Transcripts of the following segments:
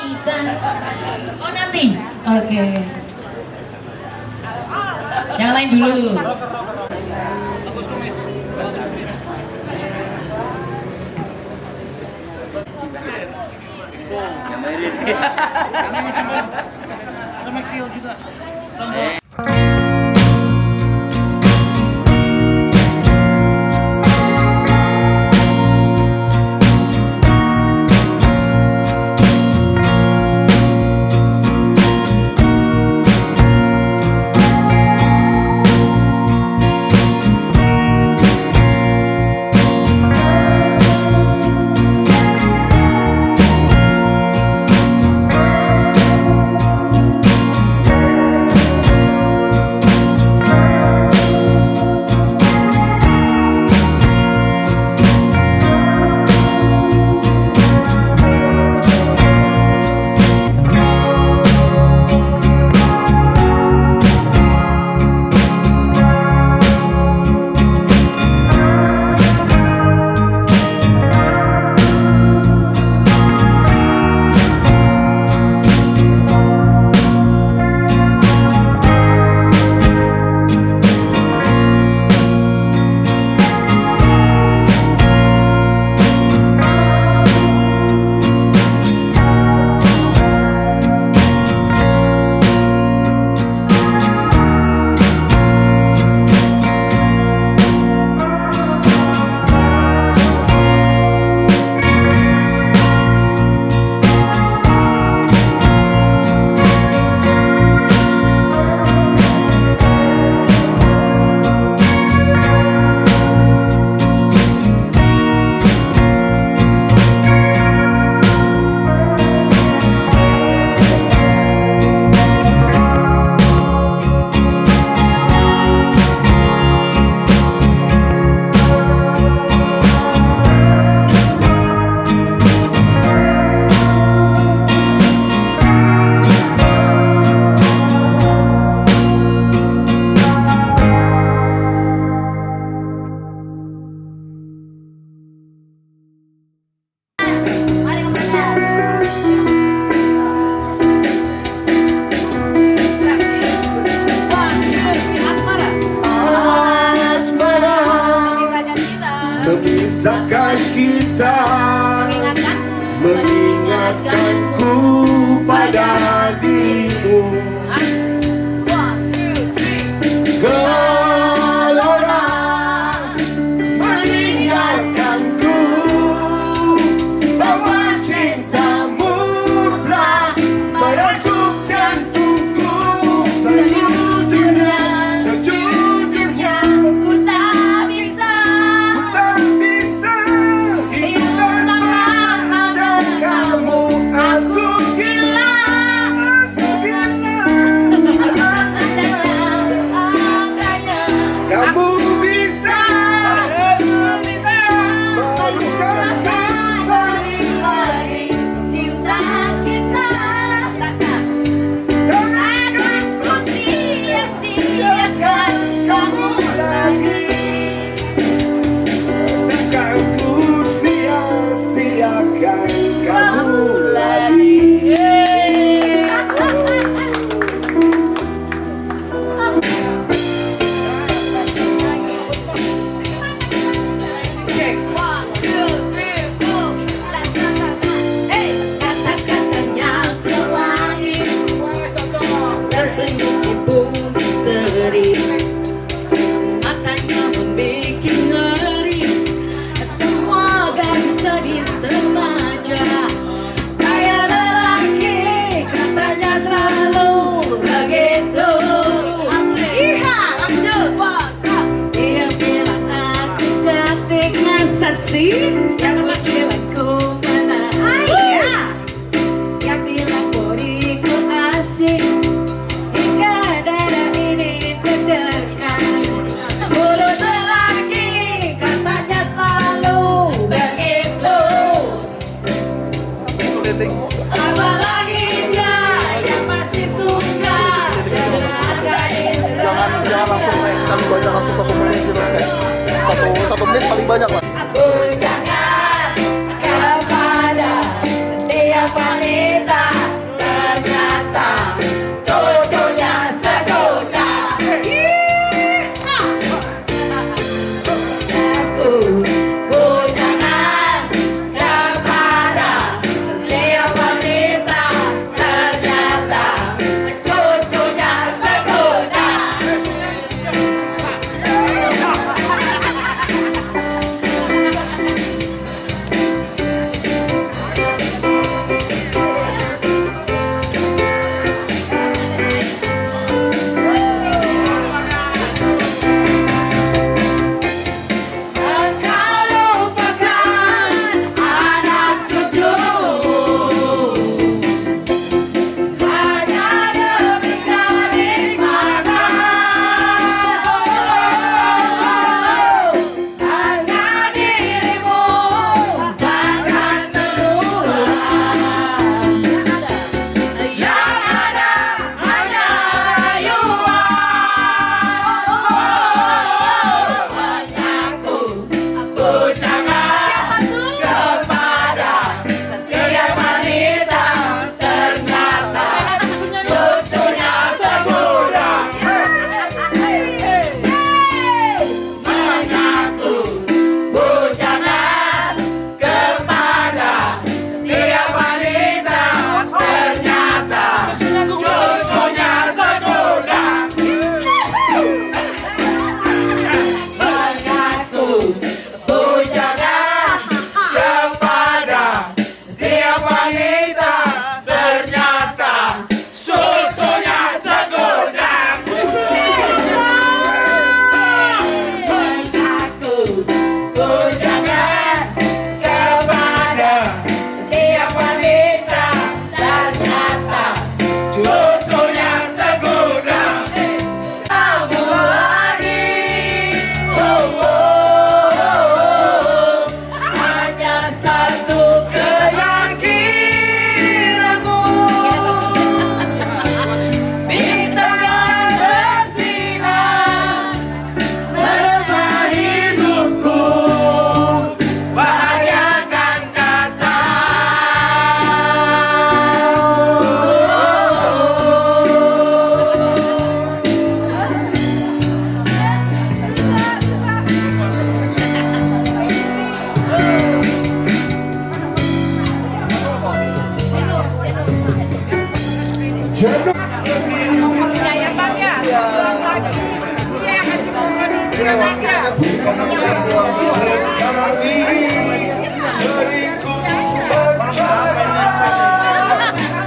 kita. Oh nanti, oke. Yang lain dulu. Yang main ini. Ada Maxio juga. Memisahkan kita, mengingatkanku pada dirimu. Gelora mengingatkanku bahwa cintamu telah merasuk jantungku. Sejujurnya, sejujurnya Ku tak bisa hidup tanpa ada kamu. Aku gila, aku gila. Kamu bisa barukan kembali lagi. cinta kita. Dan akan ku sia-siakan kamu lagi. Akan ku sia-siakan kamu lagi. Kata-katanya selain tersenyum ibu misteri, matanya membuat ngeri, semua gadis-gadis remaja. Kayak lelaki katanya selalu begitu. Iya, lanjut. Dia bilang aku cantik, masa sih yang laki-laku mana? Yang bilang bodiku asik, hingga dada ini terdekat. Mulut lelaki katanya selalu begitu. Apalagi dia yang masih suka dengan gadis Jangan langsung naik sekali banyak, langsung 1 menit gitu kan. Satu menit paling banyak lah. Aku jangan kepada setiap wanita Jodoh Umurnya ya Bang ya. Iya kasih umur aja. sekarang ini seringku mencoba,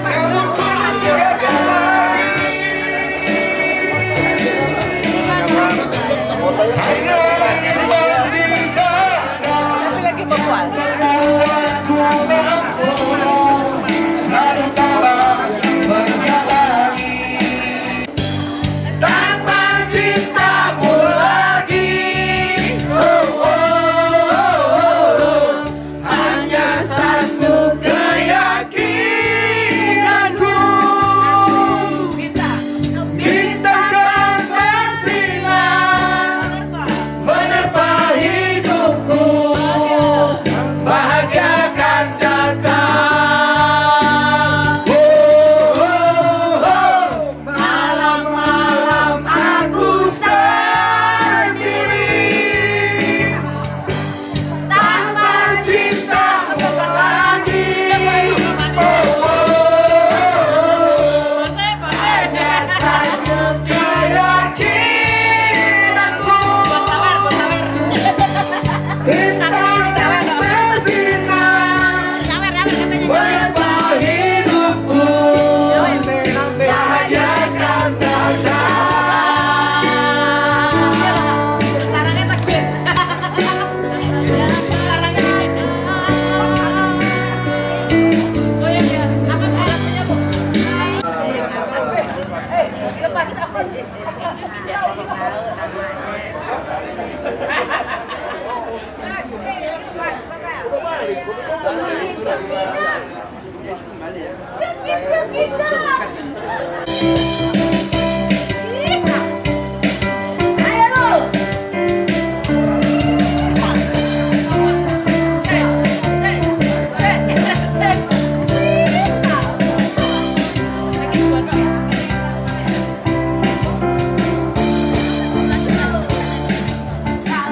namun ku gagal lagi. Hanya imbang di dada membuatku mampu selalu kalah menjalani tanpa cintamu lagi. Oh, oh, oh, oh. Hanya satu keyakinanku, bintangkan bersinar menerpa hidupku, bahagiakan datang. Oh, oh, oh. Malam-malam aku sendiri tanpa cintamu lagi. Oh, oh, oh. Hanya satu keyakinanku, bintangkan bersinar menerpa hidupku, bahagiakan datang.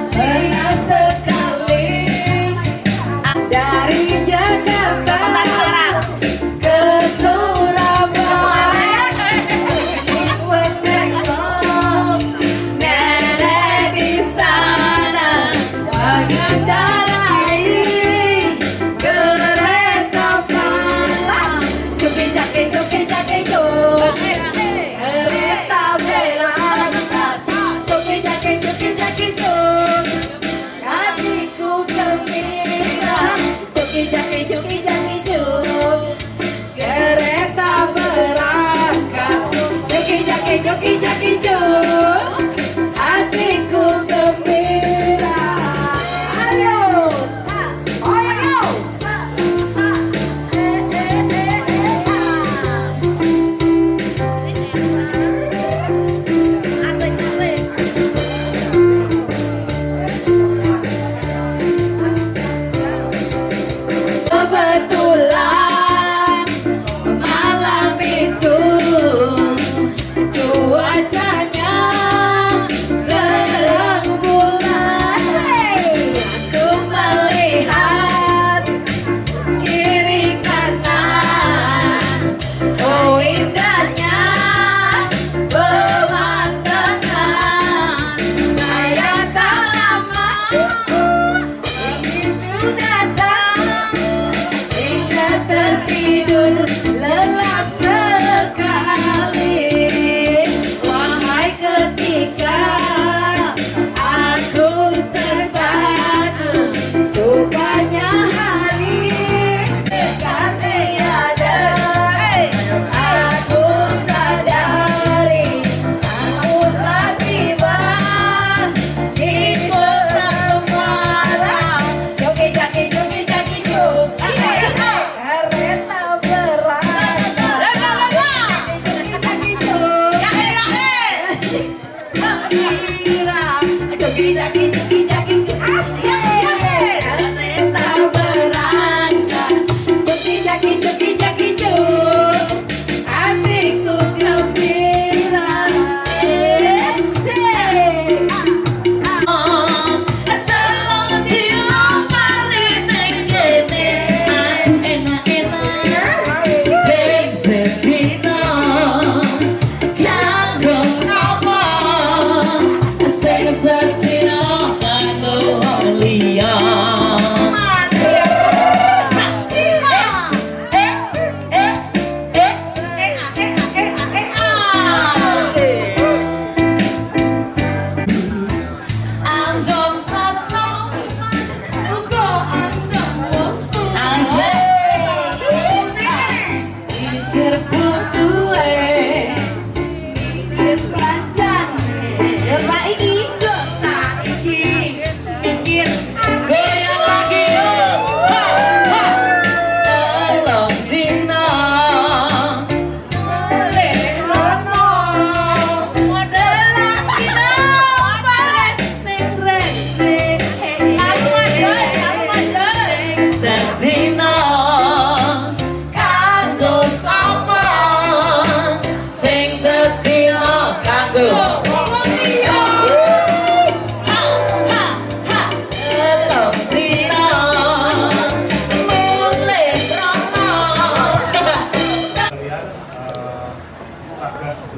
Pernah sekali dari Jakarta ke Surabaya.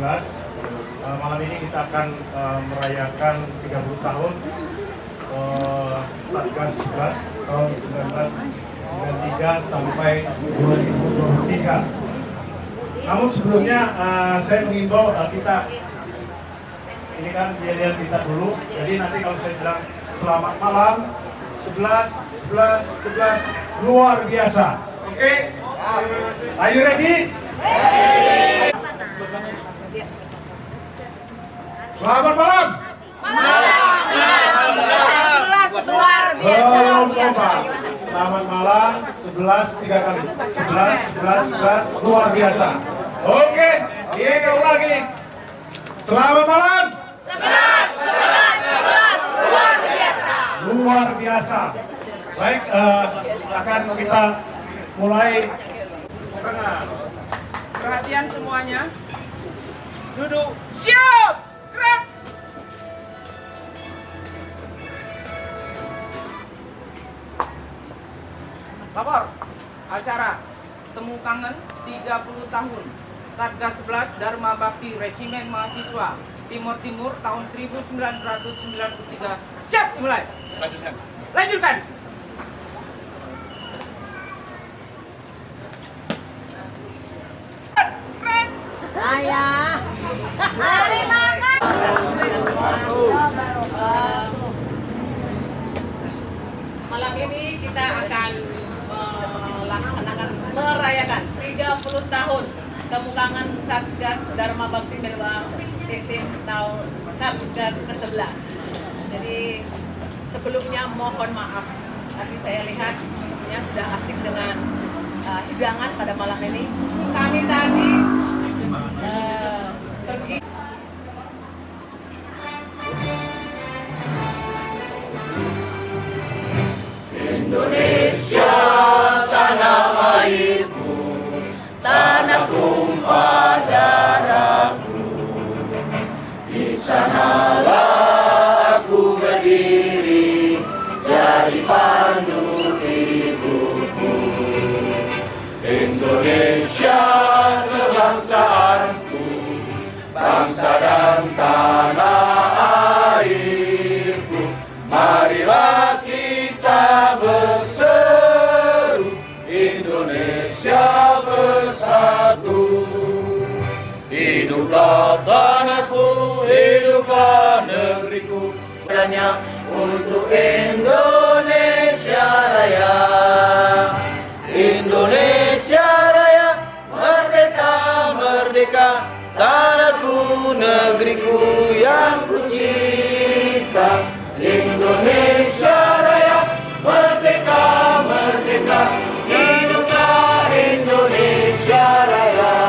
Malam ini kita akan merayakan 30 tahun Satgas 11 tahun 1993 sampai 2023. Namun sebelumnya saya mengimbau kita ini kan yel-yel kita dulu. Jadi nanti kalau saya bilang selamat malam 11 luar biasa. Oke? Are you ready? Selamat malam. Belum kompak. Selamat malam 11 3 kali. 11 luar biasa. Oke, kita ulangi nih. Selamat malam. 11 luar biasa. Luar biasa. Baik, akan kita mulai. Perhatian semuanya. Duduk. Siap. Gerak. Lapor. Acara Temu Kangen 30 tahun. Satgas 11 Dharma Bakti Resimen Mahasiswa Timur Timur tahun 1993. Siap, dimulai. Lanjutkan. Ayah. Malam ini kita akan merayakan 30 tahun Temu Kangen Satgas Dharma Bakti Merwa Titim tahun Satgas ke-11. Jadi sebelumnya mohon maaf, tapi saya lihat ya sudah asik dengan hidangan pada malam ini. Kami tadi pergi Indonesia tanah airku, tanah tumpah darahku. Di sanalah aku berdiri, jadi pandu hidupku. Indonesia kebangsaanku, bangsa dan tanah airku. Marilah kita berseru, Indonesia bersatu. Hiduplah tanahku, hiduplah negeriku. Hanya untuk Indonesia Raya. Indonesia Raya, merdeka, merdeka. Tanahku, negeriku yang ku cinta. Indonesia Raya, merdeka, merdeka. Hiduplah Indonesia Raya.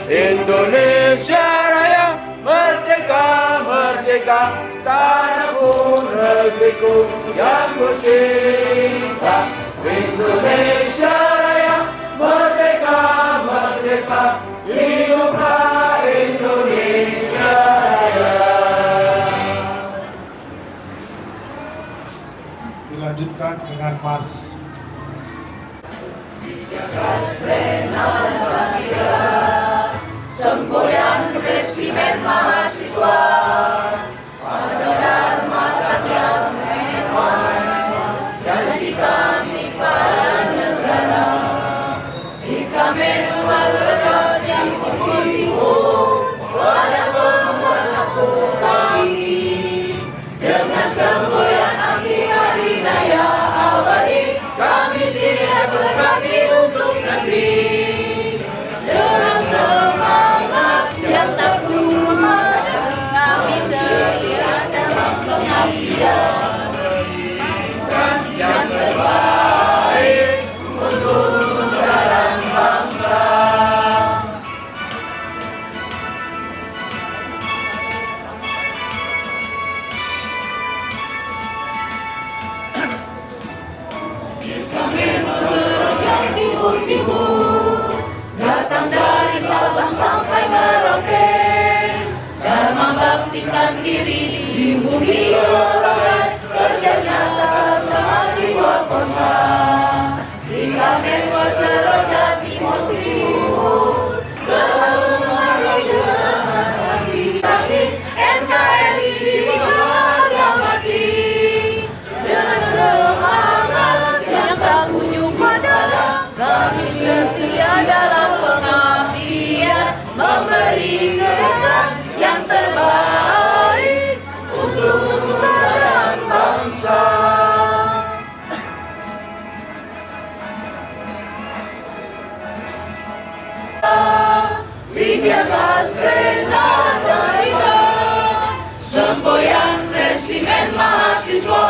Indonesia Raya, merdeka, merdeka. Tanahku, negeriku yang ku cinta. Indonesia Raya, merdeka, merdeka. Hiduplah Indonesia Raya. Dilanjutkan dengan mars. Semboyan resimen mahasiswa, pelajaran masa memang jadi kami para negara. Di kami masyarakat yang timur, pada penguasa kami dengan semboyan api hari raya abadi. Kami siap berbakti untuk negeri. Dengan semangat yang tak berubah, kami setia dalam pengabdian. Yang terbaik untuk nusa dan bangsa. Kami menurut yang timur-timur, datang dari Sabang sampai Merauke, dan membaktikan diri di bumi selesai, kerja nyata sama jiwa kosa. Di kami seroja timur-timur, selalu menghidup Tiagas benar mereka, semboyan resimen mahasiswa,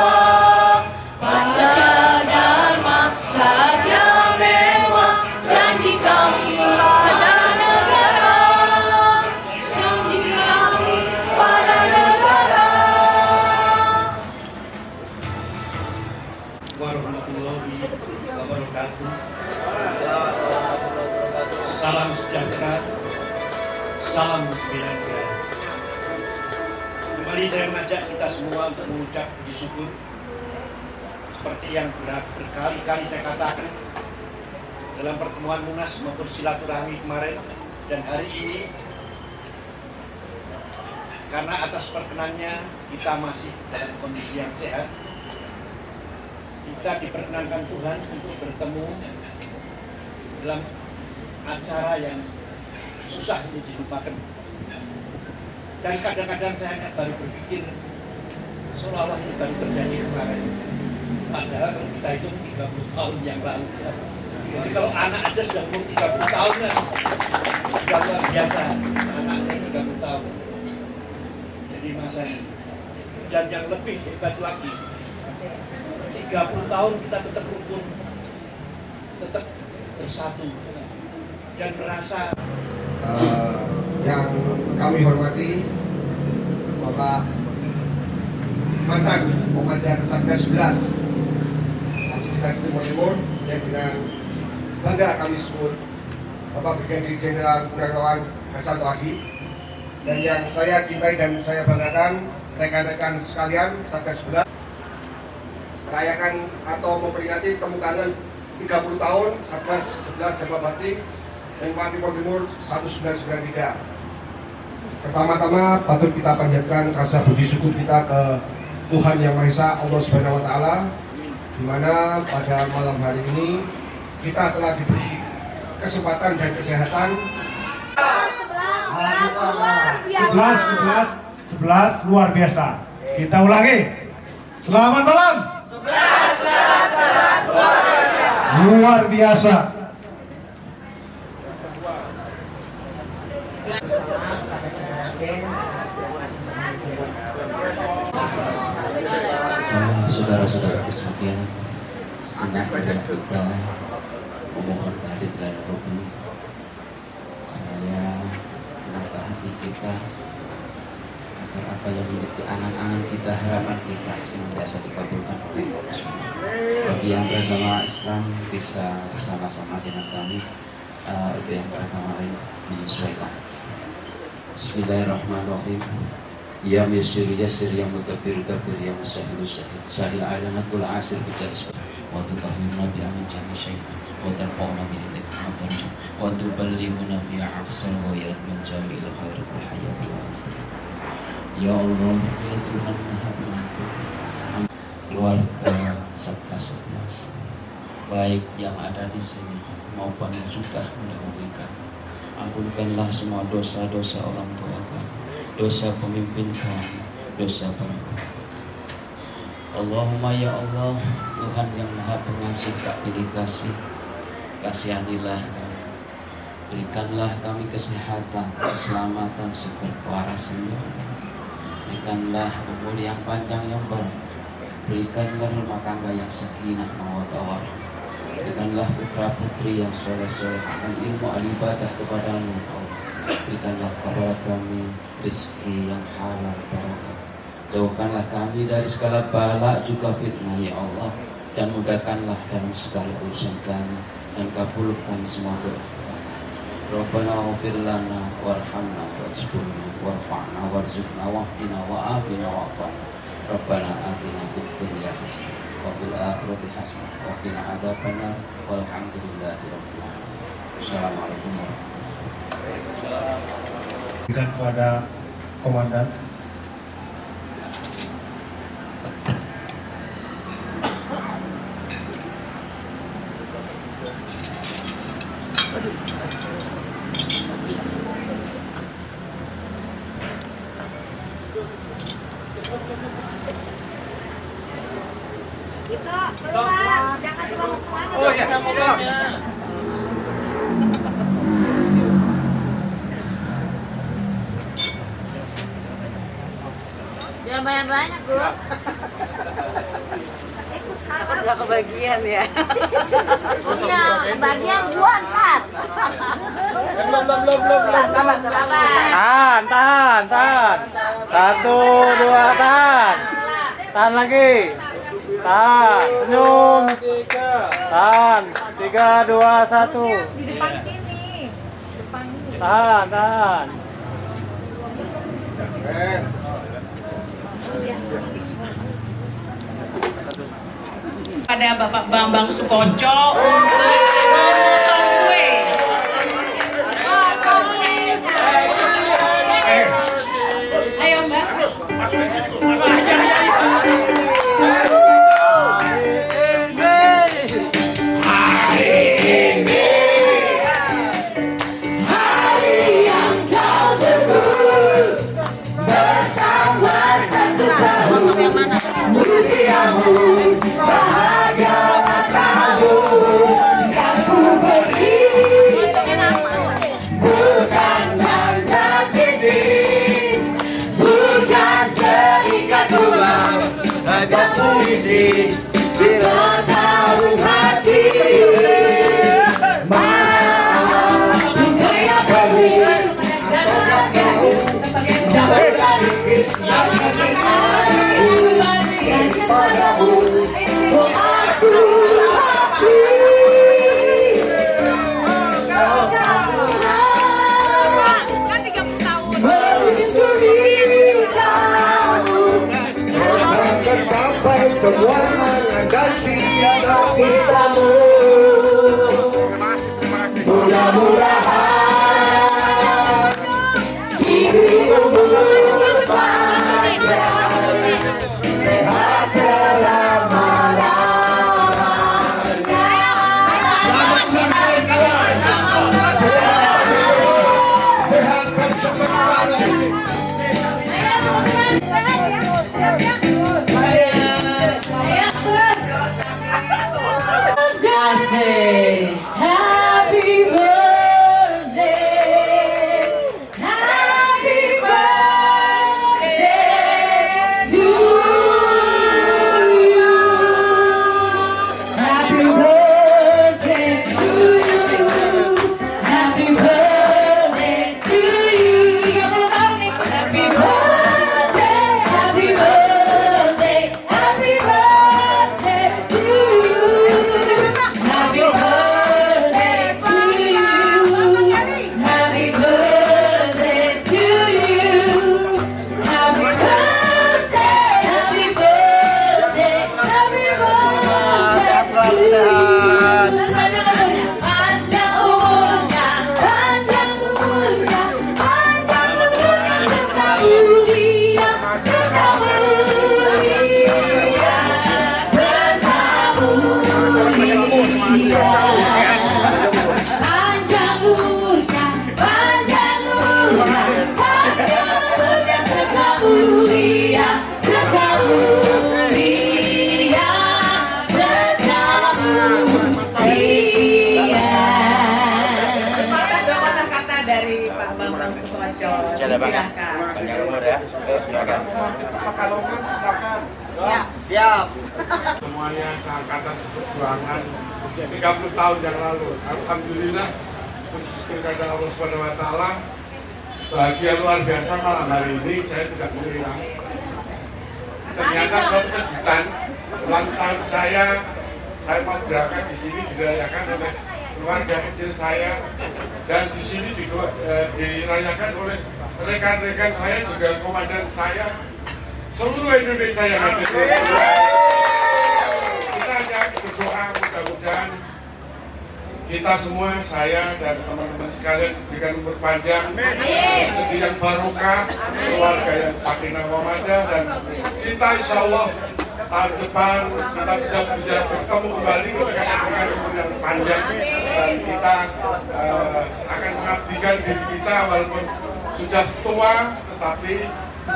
Pancadharma Satya Mewah, janji kami pada negara, janji kami pada negara. Warahmatullahi wabarakatuh. Salam sejahtera, salam bela negara. Kembali saya mengajak kita semua untuk mengucap puji syukur seperti yang berkali-kali saya katakan dalam pertemuan Munas maupun silaturahmi kemarin dan hari ini, karena atas perkenannya kita masih dalam kondisi yang sehat, kita diperkenankan Tuhan untuk bertemu dalam acara yang susah untuk dilupakan. Dan kadang-kadang saya hanya baru berpikir seolah-olah ini baru terjadi kemarin. Padahal kalau kita hitung 30 tahun yang lalu, ya. Jadi kalau anak aja sudah umur 30 tahun ya, sudah luar biasa anaknya 30 tahun. Jadi masa ini. Dan yang lebih hebat lagi, 30 tahun kita tetap rukun, tetap bersatu, dan merasa yang kami hormati Bapak mantan Komandan Satgas 11 atau kita di Timur Timur, yang dengan bangga kami sebut Bapak Brigadir Jenderal Purnawirawan Hasan Tohari, dan yang saya cintai dan saya banggakan rekan-rekan sekalian Satgas 11 merayakan atau memperingati temu kangen 30 tahun Satgas 11 Dharma Bakti Lingkungan Timur 1993. Pertama-tama patut kita panjatkan rasa puji syukur kita ke Tuhan Yang Maha Esa, Allah Subhanahu wa Ta'ala, di mana pada malam hari ini kita telah diberi kesempatan dan kesehatan. 11 luar biasa. Kita ulangi. Selamat malam. 11 luar biasa. Saudara-saudara sekalian, sejenak adalah kita memohon kehadiran Robi supaya menata hati kita agar apa yang menjadi angan-angan kita, harapan kita senantiasa dikabulkan oleh Allah SWT. Bagi yang beragama Islam bisa bersama-sama dengan kami, itu yang beragama lain menyesuaikan. Bismillahirrahmanirrahim. Ya Yasir Yasir, ya Mutabir Tabir, ya Musahil Sahil, Sahil Alamatul Asir Bijaz, wa tutahhirna bi amin jami syaitan, wa tarfa'na bi hidik matarjum, wa tuballighuna bi aqsal ghayat min jami'il khairatil hayati. Ya Allah, ya Tuhan Maha Pengampun, keluarga Satgas 11, baik yang ada di sini maupun yang sudah mendahului kami, ampunkanlah semua dosa-dosa orang tua kami, dosa pemimpin kami, dosa para ulama. Allahumma ya Allah, Tuhan yang Maha Pengasih tak pilih kasih, kasihanilah kami, berikanlah kami kesehatan, keselamatan, kewaarasan, berikanlah umur yang panjang yang berkah, berikanlah rumah tangga yang sakinah mawaddah warahmah, berikanlah putra putri yang soleh-soleh, amal ilmu ibadah kepadamu Allah. Berikanlah kepada kami rezeki yang halal barokah. Jauhkanlah kami dari segala bala juga fitnah ya Allah, dan mudahkanlah dalam segala urusan kami, dan kabulkan semua doa kami. Rabbana ighfir lana warhamna warzuqna warfa'na warzuqna wahdina wa'afina wa'afana. Rabbana atina fid dunya hasanah wa fil akhirati hasanah wa qina adzabannar. Walhamdulillahi rabbil alamin. Assalamualaikum warahmatullahi wabarakatuh. Berikan kepada komandan. Itu keluar, jangan terlalu semangat. Oh ya, mobilnya. Nggak kebagian ya. Punya bagian gua ntar. Sabar. Tahan. 1, 2, tahan. Tahan lagi. Tahan, senyum. Tahan. 3, 2, 1. Di depan sini. Tahan. Pada Bapak Bambang Sukoco untuk memotong kue. Ayo Mbak. Tercapai semua dan cita-citamu. Mudah-mudahan hidupmu berpanjang, sehat selama-lamanya. Selamat kawan. Sehat dan sukses selalu. Asik. Happy birthday. Happy birthday to you. Happy birthday to you. Happy birthday to you. 30 tahun nih. Happy birthday. Happy birthday. Happy birthday to you. Happy birthday to you. Happy birthday to you. Happy birthday, happy birthday, happy birthday to you. Panjang umurnya, panjang umurnya, panjang umurnya, serta mulia, serta mulia, serta mulia. Panjang umurnya, panjang umurnya, panjang umurnya, serta mulia, serta mulia, serta mulia. Ada kata-kata dari Pak Bambang Sukoco. Silakan. Pekalongan silakan. Siap. Semuanya seangkatan seperjuangan 30 tahun yang lalu. Alhamdulillah puji syukur kepada Allah Subhanahu wa taala. Bahagia luar biasa malam hari ini saya tidak mengira. Ternyata suatu kejutan ulang tahun saya mau berangkat di sini dirayakan oleh keluarga kecil saya dan di sini dirayakan oleh rekan-rekan saya juga komandan saya seluruh Indonesia yang ada. Kita hanya berdoa mudah-mudahan kita semua, saya dan teman-teman sekalian diberikan umur panjang, rezeki yang barokah, keluarga yang sakinah mawaddah, dan kita insya Allah tahun depan kita bisa bertemu kembali ketika diberikan umur yang panjang dan kita akan mengabdikan diri kita walaupun sudah tua, tetapi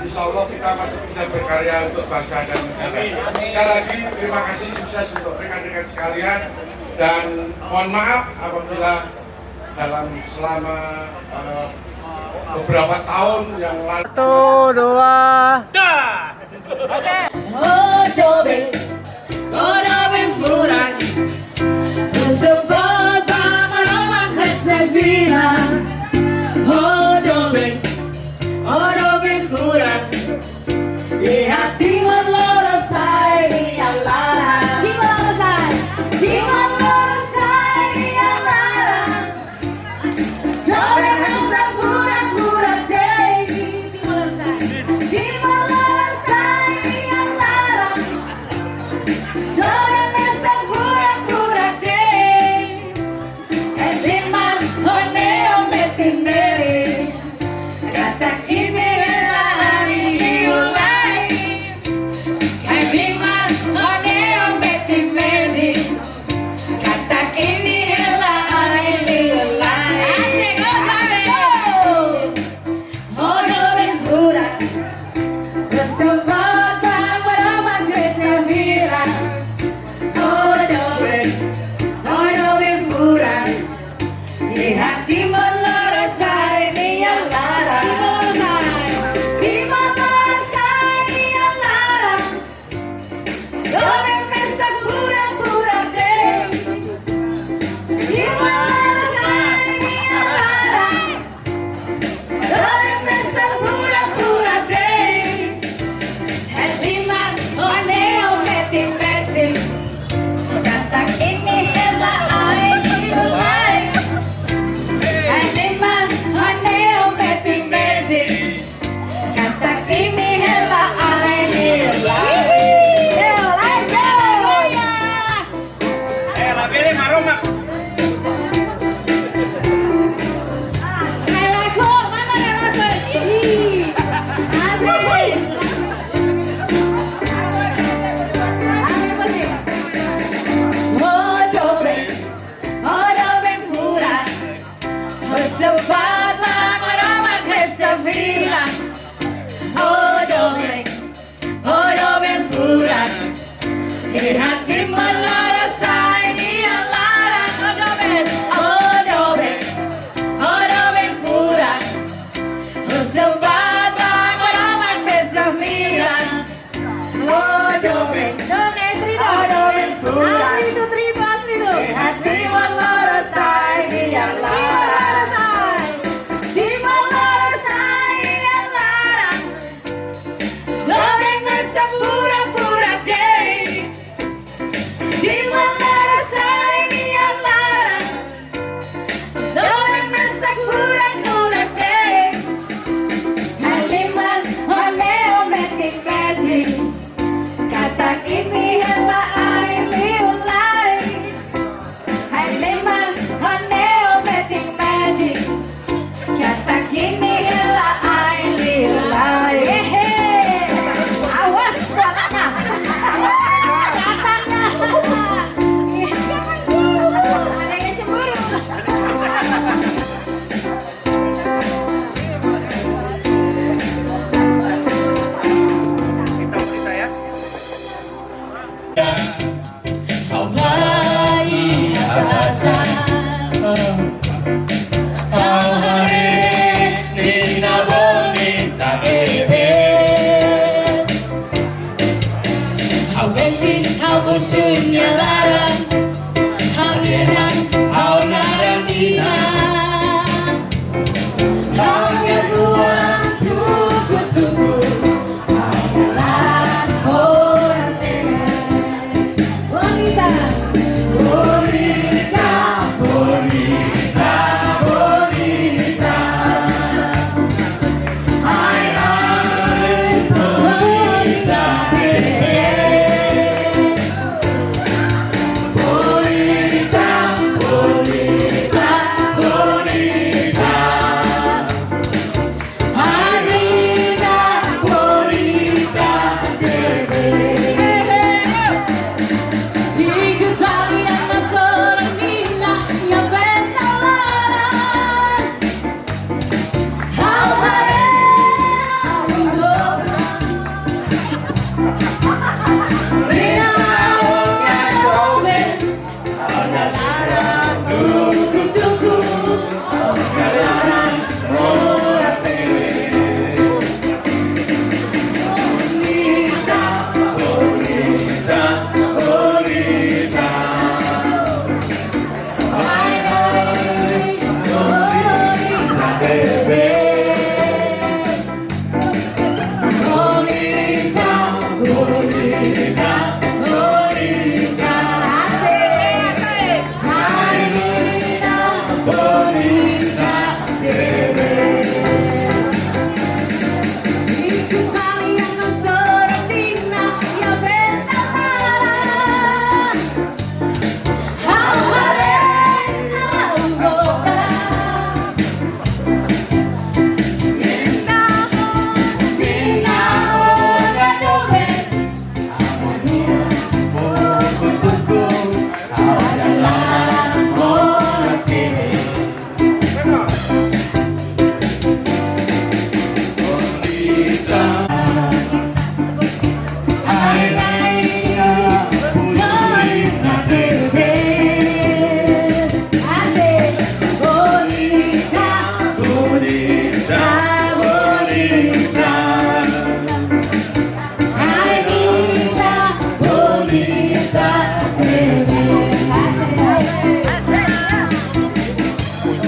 insya Allah kita masih bisa berkarya untuk bangsa dan negara. Sekali lagi terima kasih, sukses untuk rekan-rekan sekalian. Dan mohon maaf apabila selama beberapa tahun yang lalu. 1, 2. Ventura, su voz aroma que se vira. Ventura, y así loro sai di allora. Loro sai di allora. Dove questa pura te. Loro sai di allora. Dove questa pura te. E prima non ne ho metti neri. Kata kimi Kau baik rasa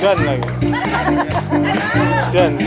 Diyan lagi. Diyan.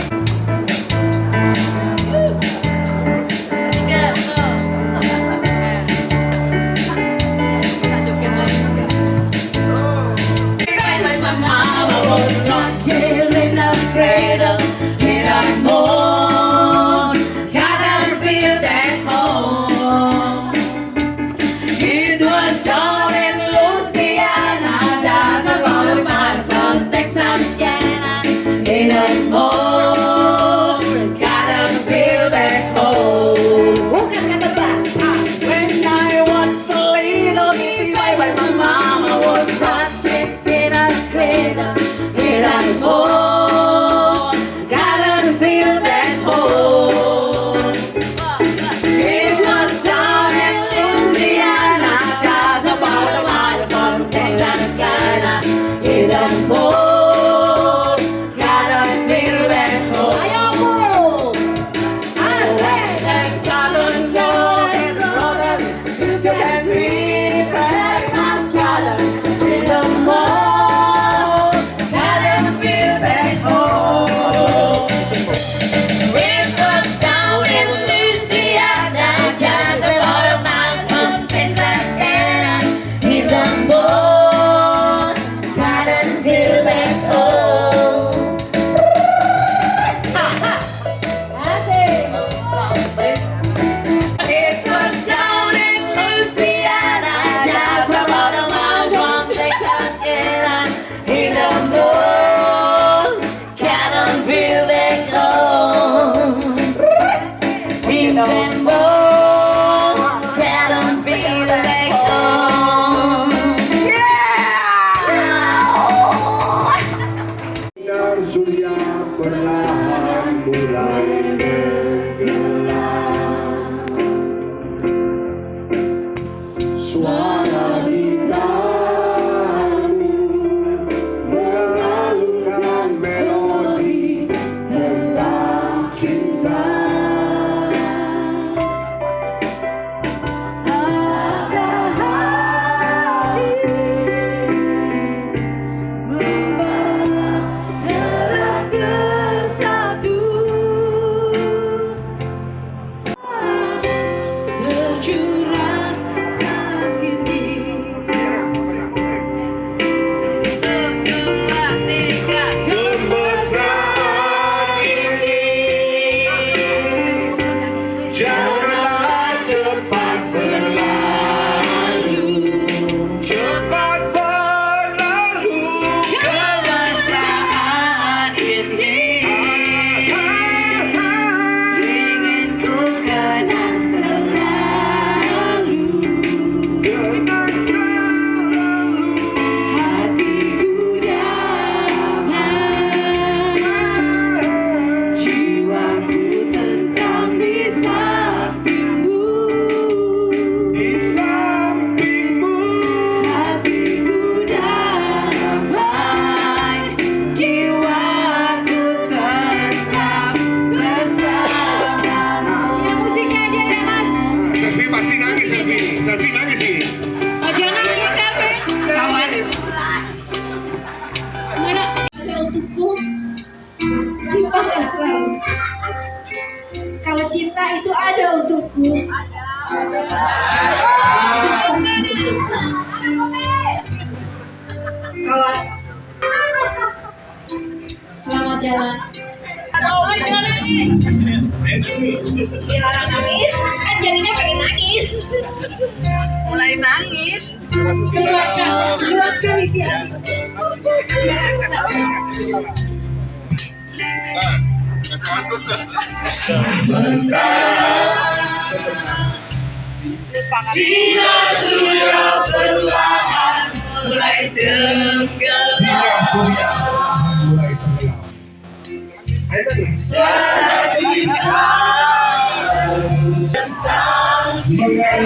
Surya perlahan mulai menggelam. Suara gitarmu mengalunkan melodi tentang cinta. Janganlah cepat berlalu, cepat berlalu kemesraan ini. Ingin ku kenang selalu, kenang selalu hatiku damai, jiwaku tetap di sampingmu, hatiku damai, jiwaku tetap bersamamu. Yang musiknya aja ya mas. Selfie pasti nangis, selfie nangis sih. Oh jangan nangis selfie, kawan. Mana ada untukku, simpan ya selalu. Kalau cinta itu ada untukku, simpan untukku. Kawan, selamat jalan. Jangan nangis. Dilarang nangis, kan jadinya pengen nangis. Mulai nangis. Keluarkan isi hati. Sinar surya perlahan mulai tenggelam. Sinar surya perlahan mulai tenggelam. Ayo tadi. Mengalunkan melodi tentang cinta.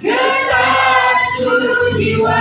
Kita suruh jiwa